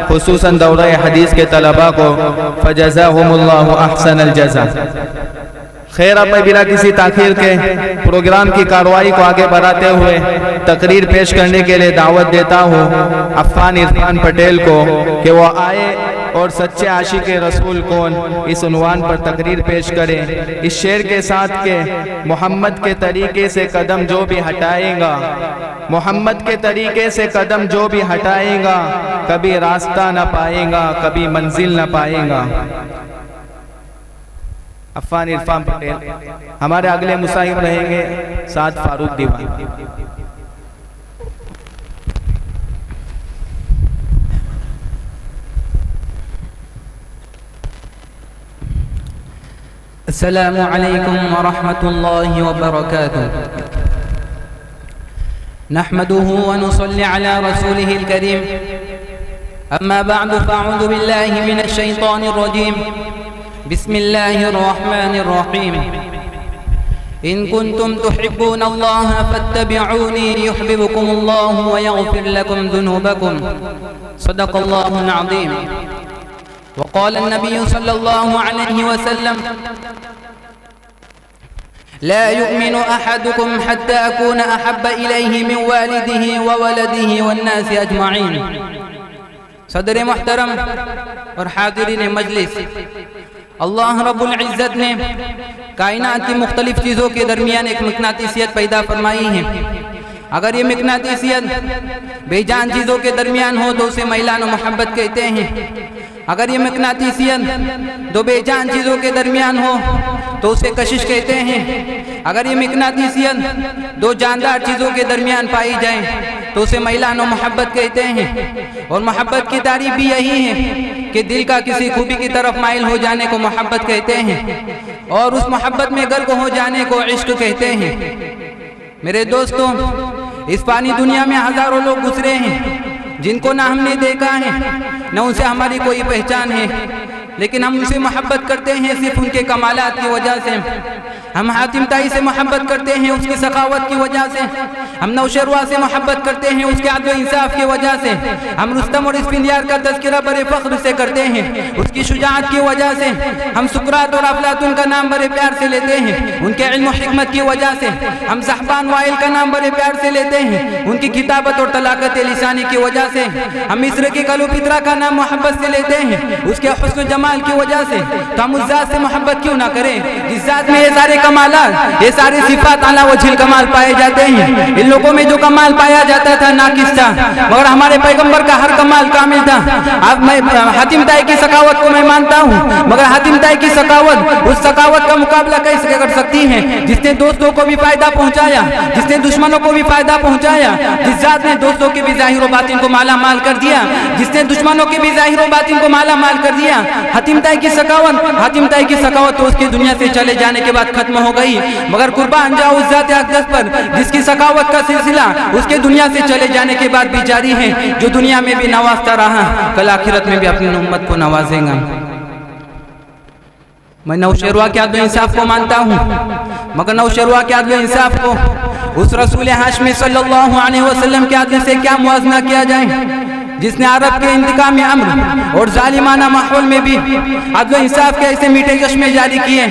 خصوصاً دورہ حدیث کے طلباء کو فجزاہم اللہ احسن الجزا۔ خیر، اب میں بلا کسی تاخیر کے پروگرام کی کارروائی کو آگے بڑھاتے ہوئے تقریر پیش کرنے کے لیے دعوت دیتا ہوں عفان عرفان پٹیل کو کہ وہ آئے اور سچے عاشق رسول کون اس عنوان پر تقریر پیش کریں، اس شعر کے ساتھ کہ محمد کے طریقے سے قدم جو بھی ہٹائے گا، محمد کے طریقے سے قدم جو بھی ہٹائے گا، کبھی راستہ نہ پائے گا، کبھی منزل نہ پائے گا۔ عفان عرفان پٹیل ہمارے اگلے مصاحب رہیں گے سعد فاروق دیوان۔ السلام علیکم ورحمۃ اللہ وبرکاتہ۔ نحمده ونصلي على رسوله الكريم، اما بعد فاعوذ بالله من الشیطان الرجیم، بسم الله الرحمن الرحیم۔ ان کنتم تحبون الله فاتبعوني يحببكم الله ويغفر لكم ذنوبكم، صدق الله العظیم۔ وقال النبي صلى الله عليه وسلم: لا يؤمن أحدكم حتى أكون أحب إليه من والده وولده والناس أجمعين۔ صدر محترم اور حاضرین مجلس، اللہ رب العزت نے کائنات کی مختلف چیزوں کے درمیان ایک مقناطیسیت پیدا فرمائی ہے۔ اگر یہ مقناطیسیت بے جان چیزوں کے درمیان ہو تو اسے میلان و محبت کہتے ہیں، اگر یہ مقناطیسیت دو بے جان چیزوں کے درمیان ہو تو اسے کشش کہتے ہیں، اگر یہ مقناطیسیت دو جاندار چیزوں کے درمیان پائی جائے تو اسے میلان و محبت کہتے ہیں۔ اور محبت کی تعریف بھی یہی ہے کہ دل کا کسی خوبی کی طرف مائل ہو جانے کو محبت کہتے ہیں، اور اس محبت میں غرق ہو جانے کو عشق کہتے ہیں۔ میرے دوستوں، اس فانی دنیا میں ہزاروں لوگ گزرے ہیں جن کو نہ ہم نے دیکھا ہے نہ ان سے ہماری کوئی پہچان ہے، لیکن ہم ان سے محبت کرتے ہیں صرف ان کے کمالات کی وجہ سے۔ ہم حاتم طائی سے محبت کرتے ہیں اس کی سخاوت کی وجہ سے، ہم نوشیروہ سے محبت کرتے ہیں اس کے عدل و انصاف کی وجہ سے، ہم رستم اور اسفندیار کا تذکرہ بڑے فخر سے کرتے ہیں اس کی شجاعت کی وجہ سے، ہم سقراط اور افلاطون کا نام بڑے پیار سے لیتے ہیں ان کے علم و حکمت کی وجہ سے، ہم صحبان وائل کا نام بڑے پیار سے لیتے ہیں ان کی کتابت اور طلاقت لسانی کی وجہ سے، ہم مصر کی کلوپترا کا نام محبت سے لیتے ہیں اس کے حسن و جمال کی وجہ سے۔ تو ہم اس ذات سے محبت کیوں نہ کریں جس ذات میں یہ سارے کمالات، یہ ساری صفات اعلیٰ وجہ الکمال پائے جاتے ہیں۔ ان لوگوں میں جو کمال پایا جاتا تھا ناقص تھا، مگر ہمارے پیغمبر کا ہر کمال کامل تھا۔ اب میں حاتم طائی کی سخاوت کو میں مانتا ہوں، مگر حاتم طائی کی سخاوت اس سخاوت کا مقابلہ کیسے کر سکتی ہے جس نے دوستوں کو بھی فائدہ پہنچایا، جس نے دشمنوں کو بھی فائدہ پہنچایا، جس ذات نے دوستوں کے بھی ظاہر و باطن کو مالا مال کر دیا، جس نے دشمنوں کے بھی ظاہر و باطن کو مالا مال کر دیا۔ حاتم طائی کی سخاوت تو اس کی دنیا سے چلے جانے کے بعد ختم ہو گئی، مگر قربان جاؤ اس ذات اقدس پر جس کی سخاوت کا سلسلہ اس کے دنیا سے چلے جانے کے بعد بھی جاری ہے، جو دنیا میں بھی نوازتا رہا کل آخرت میں بھی اپنی امت کو نوازے گا۔ میں نوشیروہ کے عدل و انصاف کو مانتا ہوں، مگر نوشیروہ کے عدل و انصاف کو اس رسول ہاشمی صلی اللہ علیہ وسلم کے عدل سے کیا موازنہ کیا جائے جس نے عرب کے انتقامی امر اور ظالمانہ ماحول میں بھی عدل و انصاف کے ایسے میٹھے چشمے جاری کیے،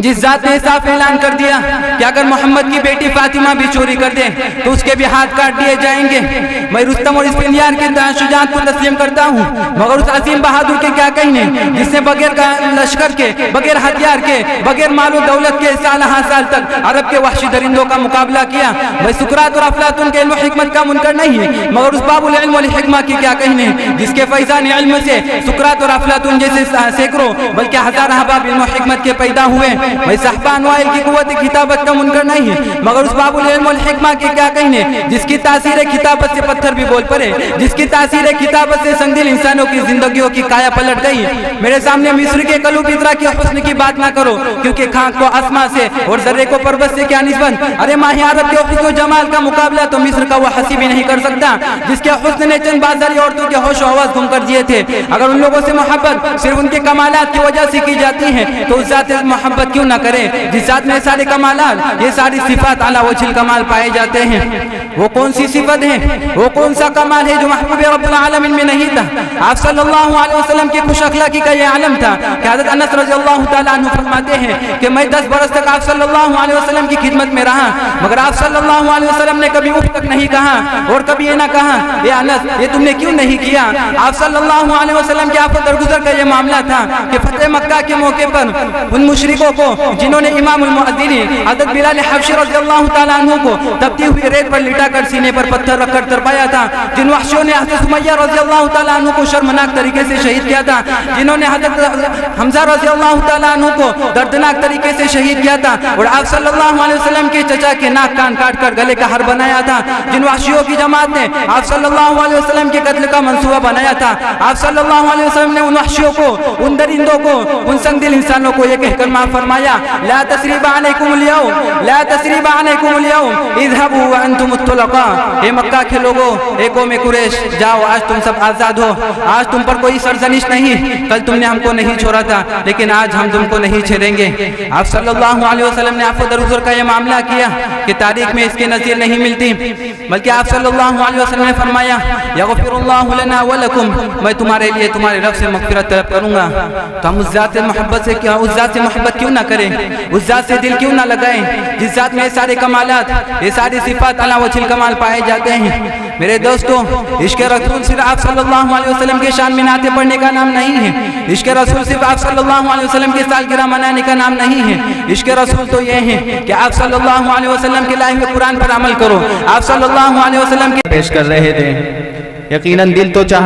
جس ذات نے صاف اعلان کر دیا کہ اگر محمد کی بیٹی فاطمہ بھی چوری کر دے تو اس کے بھی ہاتھ کاٹ دیے جائیں گے۔ میں رستم اور اسفندیار کی شجاعت کو تسلیم کرتا ہوں، مگر اس عظیم بہادر کے کیا کہنے جس نے بغیر لشکر کے، بغیر ہتھیار کے، بغیر مال و دولت کے سالہ سال تک عرب کے وحشی درندوں کا مقابلہ کیا۔ میں سقراط اور افلاطون کے علم و حکمت کا منکر نہیں، مگر اس باب العلم والحکمہ کی کیا کہنے جس کے فیضان علم سے سقراط اور افلاطون جیسے سینکڑوں بلکہ ہزار احباب علم و حکمت کے پیدا ہوئے۔ میں صحبان وائل کی قوت کتابت کا منکر نہیں ہے، مگر اس باب العلم والحکمہ کی کیا کہنے جس کی تاثیر کتابت سے پتھر بھی بول پڑے، جس کی تاثیر کتابت سے سنگ دل انسانوں کی زندگیوں کی کایا پلٹ گئی۔ میرے سامنے مصر کے کلوپترا کے حسن کی بات نہ کرو، کیونکہ خاک کو آسمان سے اور ذرے کو پربت سے کیا نسبت۔ ارے ماہ عرب کے حسن و جمال کا مقابلہ تو مصر کا وہ حسی بھی نہیں کر سکتا جس کے حسن نے چند بازاری عورتوں کے ہوش و حواس گم کر دیے تھے. اگر ان لوگوں سے محبت صرف ان کے کمالات کی وجہ سے کی جاتی ہے تو اس ذات سے محبت کیوں نہ کریں جس ذات میں سارے کمالات یہ ساری صفات اعلیٰ وجہ الکمال پائے جاتے ہیں. وہ کون سی صفت ہے, وہ کون سا کمال ہے جو محبوب رب العالمین میں نہیں تھا؟ آپ صلی اللہ علیہ وسلم کی خوش اخلاقی کا یہ عالم تھا کہ حضرت انس رضی اللہ تعالیٰ عنہ فرماتے ہیں کہ میں 10 برس تک آپ صلی اللہ علیہ وسلم کی خدمت میں رہا, مگر آپ صلی اللہ علیہ وسلم نے کبھی اف تک نہیں کہا اور کبھی یہ نہ کہا اے انس یہ تم نے کیوں نہیں کیا. آپ صلی اللہ علیہ وسلم کے آپ درگزر کا یہ معاملہ تھا کہ فتح مکہ کے موقع پر ان مشرکوں کو جنہوں نے امام المؤذنین حضرت بلال حبشی رضی اللہ تعالیٰ عنہ کو تپتی ہوئی ریت پر لٹا کر سینے پر پتھر رکھ کر ترپایا تھا, جن وحشیوں نے حضرت سمیہ رضی اللہ تعالیٰ عنہ کو شرمناک طریقے سے شہید کیا تھا, جنہوں نے حضرت حمزہ رضی اللہ تعالیٰ عنہ کو دردناک طریقے سے شہید کیا تھا, اور آپ صلی اللہ علیہ وسلم کے چچا کے ناک کان کاٹ کر گلے کا ہار بنایا تھا, جن وحشیوں کی جماعت نے آپ صلی اللہ علیہ وسلم کے قتل کا منصوبہ بنایا تھا. آپ صلی اللہ علیہ وسلم نے ان وحشیوں کو, ان درندوں کو, ان سنگ دل انسانوں کو یہ کہہ کر معاف فرمایا لا تثریب علیکم اليوم لا تثریب علیکم اليوم اذهبوا وانتم الطلقاء. اے مکہ کے لوگوں, اے قوم قریش, جاؤ آج تم سب آزاد ہو, آج تم پر کوئی سرزنش نہیں, کل تم نے ہم کو نہیں چھوڑا تھا لیکن آج ہم تم کو نہیں چھیڑیں گے. آپ صلی اللہ علیہ وسلم نے عفو درگزر کا یہ معاملہ کیا کہ تاریخ میں اس کی نظیر نہیں ملتی, بلکہ آپ صلی اللہ علیہ وسلم نے فرمایا یغفر اللہ لنا ولکم, میں تمہارے لیے تمہارے رب سے مغفرت طلب کروں گا. تو ہم اس ذات محبت سے کیا, اس ذات سے محبت کیوں نہ کریں, اس ذات سے دل کیوں نہ لگائیں جس ذات میں سارے کمالات, یہ ساری صفات اعلیٰ وجہ الکمال پائے جاتے ہیں. میرے دوستوں, عشق رسول صرف آپ صلی اللہ علیہ وسلم کے شان میں نعتیں پڑھنے کا نام نہیں ہے. عشق رسول صرف آپ صلی اللہ علیہ وسلم کے سالگرہ منانے کا نام نہیں ہے. عشق رسول تو یہ ہے کہ آپ صلی اللہ علیہ وسلم کے لائے ہوئے قرآن پر عمل کرو. آپ صلی اللہ علیہ وسلم کے پیش کر رہے تھے, یقیناً دل تو چاہ